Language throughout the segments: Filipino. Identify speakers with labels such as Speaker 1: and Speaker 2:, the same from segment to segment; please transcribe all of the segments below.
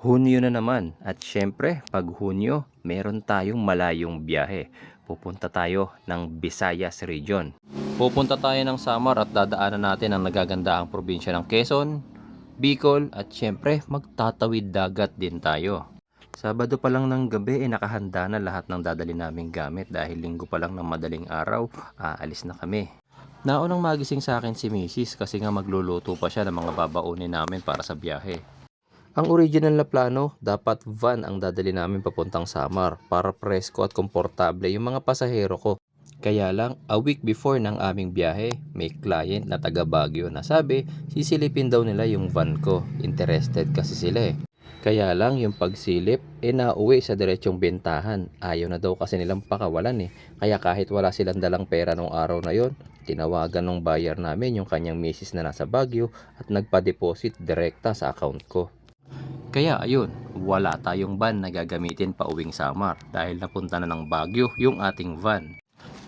Speaker 1: Hunyo na naman at syempre pag Hunyo meron tayong malayong biyahe. Pupunta tayo ng Visayas Region. Pupunta tayo ng Samar at dadaanan natin ang nagagandaang probinsya ng Quezon, Bicol at syempre magtatawid dagat din tayo. Sabado pa lang ng gabi nakahanda na lahat ng dadali naming gamit dahil linggo pa lang ng madaling araw aalis na kami. Naunang magising sa akin si Mrs. kasi nga magluluto pa siya ng mga babaunin namin para sa biyahe. Ang original na plano, dapat van ang dadali namin papuntang Samar para presko at komportable yung mga pasahero ko. Kaya lang, a week before ng aming biyahe, may client na taga Baguio na sabi, sisilipin daw nila yung van ko. Interested kasi sila eh. Kaya lang yung pagsilip, nauwi sa diretsong bentahan. Ayaw na daw kasi nilang pakawalan eh. Kaya kahit wala silang dalang pera nung araw na yon, tinawagan ng buyer namin yung kanyang misis na nasa Baguio at nagpa-deposit direkta sa account ko. Kaya ayun, wala tayong van na gagamitin pa uwing Samar dahil napunta na ng Baguio yung ating van.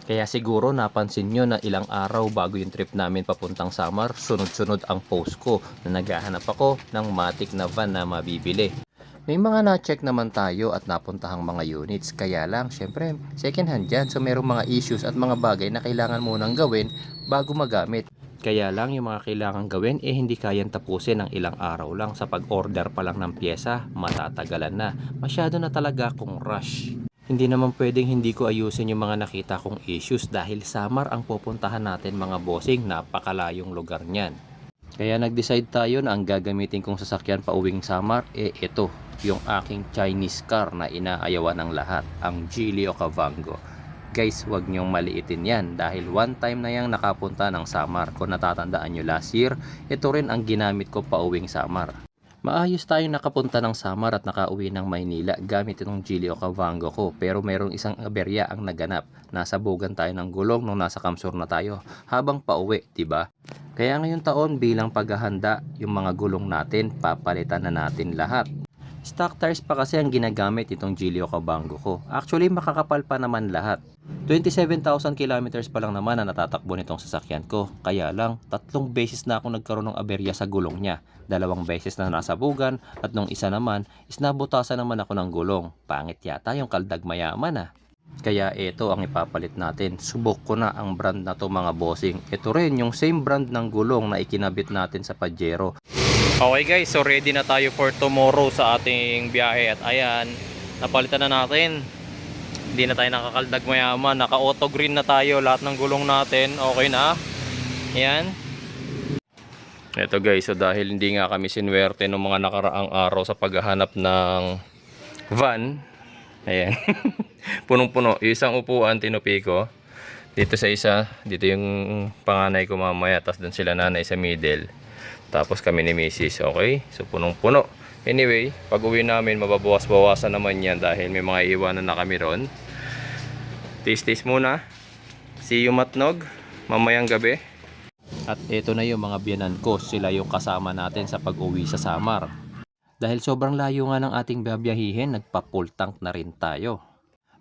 Speaker 1: Kaya siguro napansin nyo na ilang araw bago yung trip namin papuntang Samar, sunod-sunod ang post ko na naghahanap ako ng matic na van na mabibili. May mga na-check naman tayo at napuntahang mga units, kaya lang syempre second hand dyan, so merong mga issues at mga bagay na kailangan munang gawin bago magamit. Kaya lang yung mga kailangan gawin hindi kayang tapusin ng ilang araw lang. Sa pag-order pa lang ng pyesa, matatagalan na. Masyado na talaga akong rush. Hindi naman pwedeng hindi ko ayusin yung mga nakita kong issues dahil Samar ang pupuntahan natin mga bossing, napakalayong lugar niyan. Kaya nag-decide tayo na ang gagamitin kong sasakyan pa uwing Samar ito, yung aking Chinese car na inaayawan ng lahat, ang Geely Okavango. Guys, wag nyong maliitin yan dahil one time na yang nakapunta ng Samar. Kung natatandaan nyo last year, ito rin ang ginamit ko pa uwing Samar. Maayos tayong nakapunta ng Samar at nakauwi ng Maynila gamit itong Geely Okavango ko, pero merong isang aberya ang naganap. Nasabugan tayo ng gulong nung nasa Kamsur na tayo habang pauwi, diba? Kaya ngayong taon bilang paghahanda, yung mga gulong natin papalitan na natin lahat. Stock tires pa kasi ang ginagamit itong Geely Okavango ko. Actually makakapal pa naman lahat. 27,000 kilometers pa lang naman na natatakbo nitong sasakyan ko. Kaya lang, 3 beses na ako nagkaroon ng aberya sa gulong niya. 2 beses na nasabugan at nung isa naman, nabutasan naman ako ng gulong. Pangit yata yung kaldag mayaman ah. Kaya ito ang ipapalit natin. Subok ko na ang brand na to mga bossing. Ito rin yung same brand ng gulong na ikinabit natin sa Pajero. Okay guys, so ready na tayo for tomorrow sa ating biyahe. At ayan, napalitan na natin. Hindi na tayo nakakaldag mayaman. Naka auto green na tayo. Lahat ng gulong natin okay na. Ayan. Ito guys, so dahil hindi nga kami sinwerte ng mga nakaraang araw sa paghahanap ng van, ayan. Punong-puno. Isang upuan tinupi ko. Dito sa isa, dito yung panganay ko mamaya. Tapos doon sila nanay sa middle. Tapos kami ni Mrs. Okay? So punong-puno. Anyway, pag uwi namin mababawas-bawasan naman yan dahil may mga iwanan na kami ron. Taste muna. See you matnog mamayang gabi. At ito na yung mga biyanan ko. Sila yung kasama natin sa pag-uwi sa Samar. Dahil sobrang layo nga ng ating babiyahihin, nagpa-full tank na rin tayo.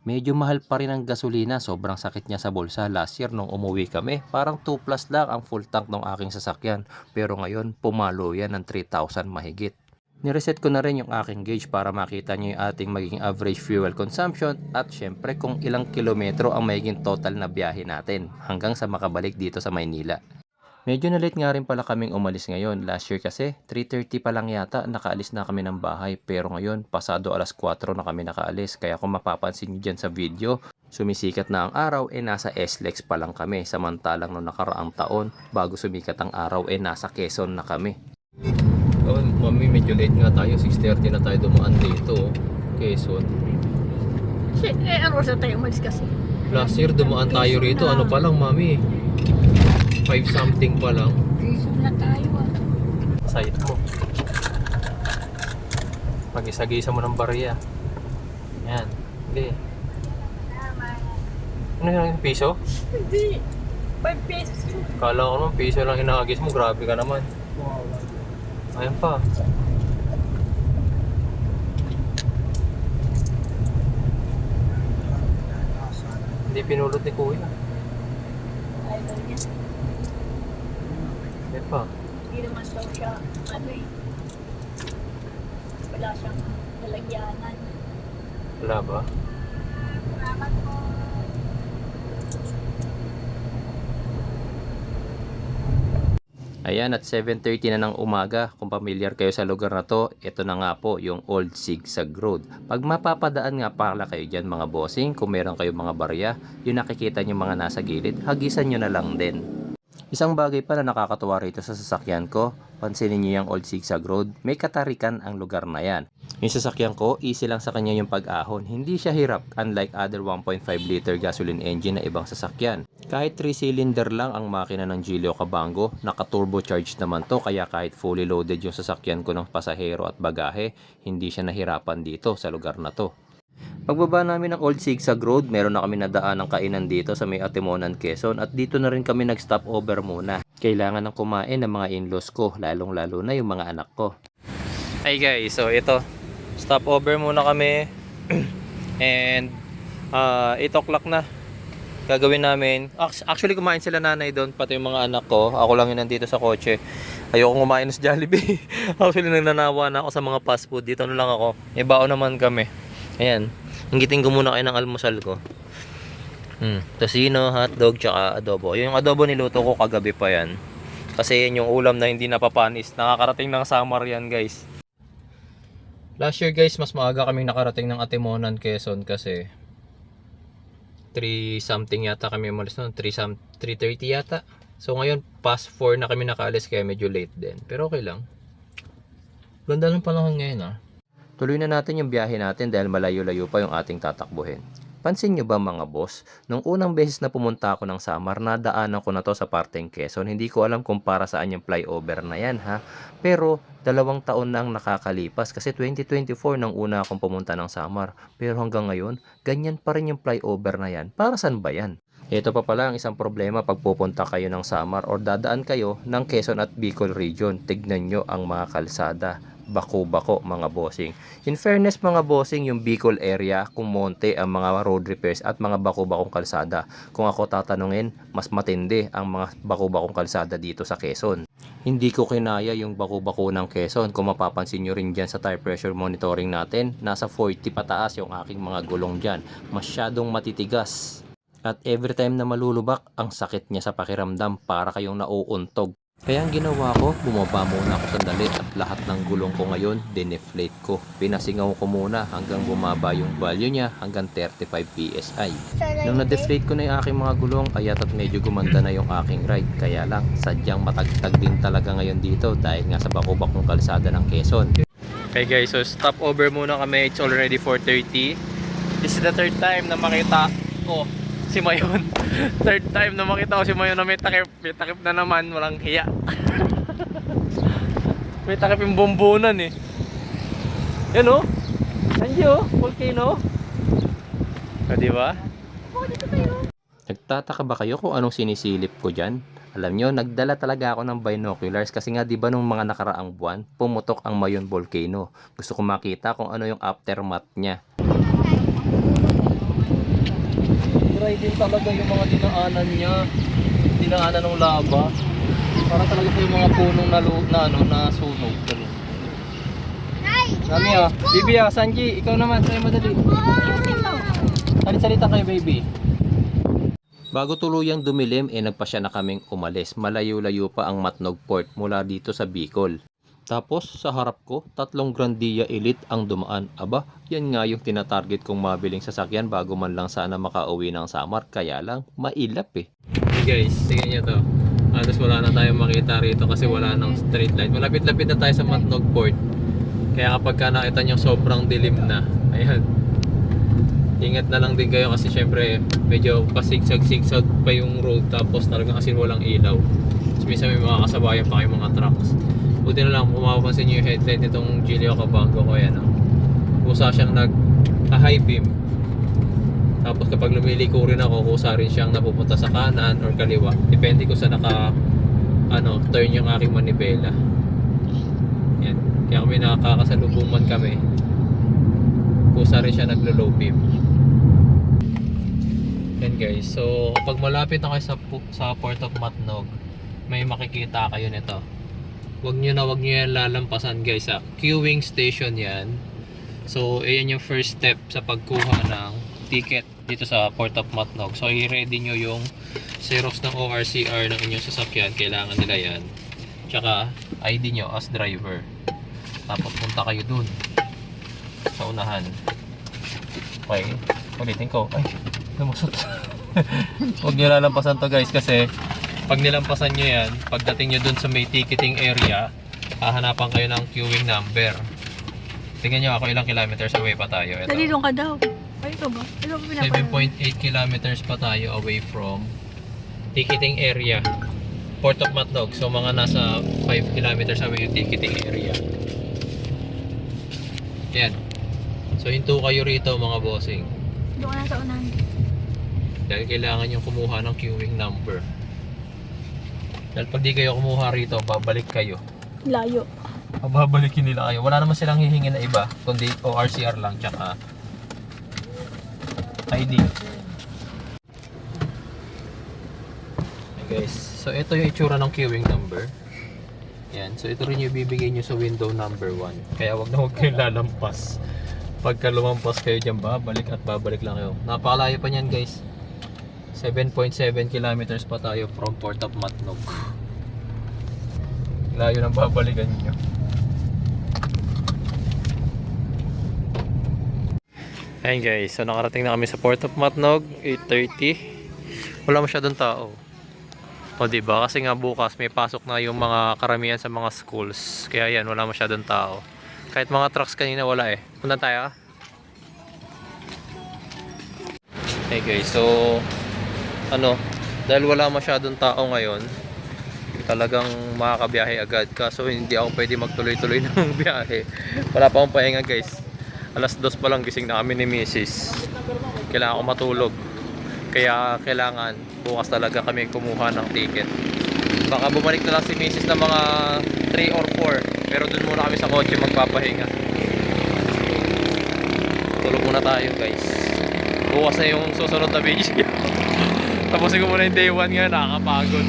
Speaker 1: Medyo mahal pa rin ang gasolina, sobrang sakit niya sa bulsa. Last year nung umuwi kami, parang 2 plus lang ang full tank ng aking sasakyan. Pero ngayon, pumalo yan ng 3,000 mahigit. Nireset ko na rin yung aking gauge para makita nyo yung ating magiging average fuel consumption at syempre kung ilang kilometro ang magiging total na biyahe natin hanggang sa makabalik dito sa Maynila. Medyo na late nga rin pala kaming umalis ngayon. Last year kasi 3:30 pa lang yata nakaalis na kami ng bahay. Pero ngayon pasado alas 4 na kami nakaalis. Kaya kung mapapansin nyo dyan sa video, sumisikat na ang araw nasa SLEX pa lang kami. Samantalang noong nakaraang taon bago sumikat ang araw nasa Quezon na kami. Oh, mami, medyo late nga tayo. 6:30 na tayo dumaan dito. Quezon.
Speaker 2: Shit, ano sa tayo umalis kasi?
Speaker 1: Last year dumaan tayo rito. Ano pa lang mami? 5 something pa lang.
Speaker 2: Quezon na tayo ah.
Speaker 1: Side mo. Mag-isa-gisa mo ng barya. Yan. Okay. Ano yung piso?
Speaker 2: Hindi. 5 pesos yun.
Speaker 1: Kala ko naman piso lang hinagis mo. Grabe ka naman. Ayan pa. Hindi pinulot ni Kuya.
Speaker 2: Ayaw niya.
Speaker 1: Ayan pa.
Speaker 2: Hindi naman daw siya, ano eh. wala siyang lalagyanan.
Speaker 1: Wala ba?
Speaker 2: Salamat po.
Speaker 1: Ayan, at 7:30 na ng umaga. Kung pamilyar kayo sa lugar na to, ito na nga po yung Old Zigzag Road. Pag mapapadaan nga pala kayo dyan mga bossing, kung meron kayo mga barya, yung nakikita nyo mga nasa gilid, hagisan nyo na lang din. Isang bagay pa na nakakatuwa rito sa sasakyan ko, pansinin nyo yung Old Zigzag Road, may katarikan ang lugar na yan. Yung sasakyan ko, easy lang sa kanya yung pag-ahon. Hindi siya hirap, unlike other 1.5 liter gasoline engine na ibang sasakyan. Kahit 3-cylinder lang ang makina ng Gilio Cabango, naka-turbocharged naman to, kaya kahit fully loaded yung sasakyan ko ng pasahero at bagahe, hindi siya nahirapan dito sa lugar na to. Pagbaba namin ng Old Zigzag Road, meron na kami nadaan ng kainan dito sa may Atimonan, Quezon, at dito na rin kami nag-stop over muna. Kailangan ng kumain ng mga in-laws ko, lalong-lalo na yung mga anak ko. Hey guys, so ito, stop over muna kami and 8 o'clock na. Gagawin namin, actually kumain sila nanay doon, pati yung mga anak ko. Ako lang yun nandito sa kotse. Ayoko kumain sa Jollibee. Actually nagnanawa na ako sa mga fast food. Dito na lang ako. May baon naman kami. Ayan, hinggitin ko muna kayo ng almusal ko. Tocino, hotdog, tsaka adobo. Yung adobo niluto ko kagabi pa yan. Kasi yan yung ulam na hindi napapanis. Nakakarating ng summer yan guys. Last year guys, mas maaga kaming nakarating ng Atimonan, Quezon kasi 3 something yata kami umalis noon, 3:30 yata. So ngayon past 4 na kami nakaalis kaya medyo late din. Pero okay lang. Ganda ng panahon ngayon Tuloy na natin yung biyahe natin dahil malayo-layo pa yung ating tatakbuhin. Pansin nyo ba mga boss, nung unang beses na pumunta ako ng Samar, nadaanan ko na to sa parteng Quezon. Hindi ko alam kung para saan yung flyover na yan ha. Pero 2 taon na ang nakakalipas kasi 2024 nang una akong pumunta ng Samar. Pero hanggang ngayon, ganyan pa rin yung flyover na yan. Para saan ba yan? Ito pa pala ang isang problema pag pupunta kayo ng Samar or dadaan kayo ng Quezon at Bicol region. Tignan nyo ang mga kalsada. Bako-bako mga bossing. In fairness mga bossing, yung Bicol area, kumonte ang mga road repairs at mga bako-bakong kalsada. Kung ako tatanungin, mas matindi ang mga bako-bakong kalsada dito sa Quezon. Hindi ko kinaya yung bako-bako ng Quezon. Kung mapapansin nyo rin dyan sa tire pressure monitoring natin, nasa 40 pataas yung aking mga gulong dyan. Masyadong matitigas. At every time na malulubak, ang sakit niya sa pakiramdam para kayong nauuntog. Kaya ang ginawa ko, bumaba muna ako sandali at lahat ng gulong ko ngayon, dineflate ko. Pinasingaw ko muna hanggang bumaba yung value niya hanggang 35 PSI. Nung na-deflate ko na yung aking mga gulong, kaya't at medyo gumanda na yung aking ride. Kaya lang, sadyang matagtag din talaga ngayon dito dahil nga sa bako-bakong kalsada ng Quezon. Okay guys, so stop over muna kami. It's already 4:30. This is the third time na makita ko si Mayon. Third time na makita ko si Mayon na may takip na naman, walang hiya. May takip yung bombonan Yan Andiyo, volcano. Diba? Nagtataka ba kayo kung anong sinisilip ko dyan? Alam nyo, nagdala talaga ako ng binoculars kasi nga diba nung mga nakaraang buwan, pumutok ang Mayon volcano. Gusto ko makita kung ano yung aftermath niya. Try din talaga yung mga dinaanan niya. Dinaanan ng lava. Para talaga po yung mga punong na sunog. Nami Bibi Sanji, ikaw naman, try mo dali. Salita kayo baby. Bago tuluyang dumilim, nagpasya na kaming umalis. Malayo-layo pa ang Matnog Port mula dito sa Bicol. Tapos sa harap ko, 3 Grandia Elite ang dumaan. Aba, yan nga yung tinatarget kong mabiling sasakyan bago man lang sana makauwi ng Samar. Kaya lang, mailap Hey guys, tingnan nyo to. Halos wala na tayong makita rito kasi wala nang street light. Malapit-lapit na tayo sa Matnog Port. Kaya kapag ka nakita nyo sobrang dilim na, ayan. Ingat na lang din kayo kasi syempre medyo pasigsag-sigsag pa yung road tapos talagang kasi walang ilaw. So, minsan may mga kasabayan pa kayong mga trucks. Buti na lang kung mapapansin nyo yung headlight nitong Gilio Cabango ko kusa siyang nag-high beam. Tapos kapag lumiliko rin ako, kusa rin siyang napupunta sa kanan or kaliwa. Depende ko sa turn yung aking manibela. Yan. Kaya kami nakakasalubungan kami. Kusa rin siya naglo-low beam. Yan guys. So kapag malapit na kayo sa Port of Matnog, may makikita kayo nito. wag nyo yan lalampasan guys ha. Queuing station yan. So ayan yung first step sa pagkuha ng ticket dito sa Port of Matnog. So i-ready nyo yung Xerox ng ORCR ng inyong sasakyan. Kailangan nila yan. Tsaka ID nyo as driver. Tapos punta kayo dun sa unahan. Okay, ulitin ko. Ay, lumusot. Huwag nyo lalampasan to guys kasi pag nilampasan nyo yan, pagdating nyo dun sa may ticketing area, hahanapan kayo ng queuing number. Tingnan nyo ako ilang kilometers away pa tayo. Ito.
Speaker 2: Nalilong ka daw. Ay, ito ba? Ito ba pinapanood?
Speaker 1: 7.8 kilometers pa tayo away from ticketing area. Port of Matnog. So mga nasa 5 kilometers away yung ticketing area. Yan. So hinto kayo rito mga bossing.
Speaker 2: Doon ka na sa unahan.
Speaker 1: Dahil kailangan yung kumuha ng queuing number. Dahil pag di kayo kumuha rito, babalik kayo.
Speaker 2: Layo.
Speaker 1: Babalikin nila kayo. Wala naman silang hihingi na iba, kundi ORCR lang, tsaka ID. Okay guys, so ito yung itsura ng queuing number. Yan, so ito rin yung bibigay nyo sa window number 1. Kaya wag na huwag kayong lalampas. Pagka lumampas kayo dyan, babalik at babalik lang kayo. Napakalayo pa niyan guys. 7.7 kilometers pa tayo from Port of Matnog. Layo ng babalikan nyo. Ayun guys, so nakarating na kami sa Port of Matnog, 8:30. Wala masyadong tao. O diba, kasi nga bukas may pasok na yung mga karamihan sa mga schools. Kaya yan, wala masyadong tao. Kahit mga trucks kanina wala eh. Punta tayo. Hey guys, so dahil wala masyadong tao ngayon, talagang makakabiyahe agad. Kaso hindi ako pwede magtuloy-tuloy ng biyahe. Wala pa akong pahinga guys. Alas 2 pa lang gising na kami ni Mrs. Kailangan ko matulog. Kaya kailangan bukas talaga kami kumuha ng ticket. Baka bumalik na lang si Mrs. ng mga 3 or 4. Pero dun muna kami sa kotse magpapahinga. Tulog muna tayo guys. Bukas na yung susunod na video. Tapusin ko muna yung day 1 nga, nakakapagod.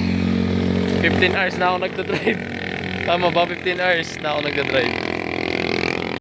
Speaker 1: 15 hours na ako nagdadrive. Tama ba? 15 hours na ako nagdadrive.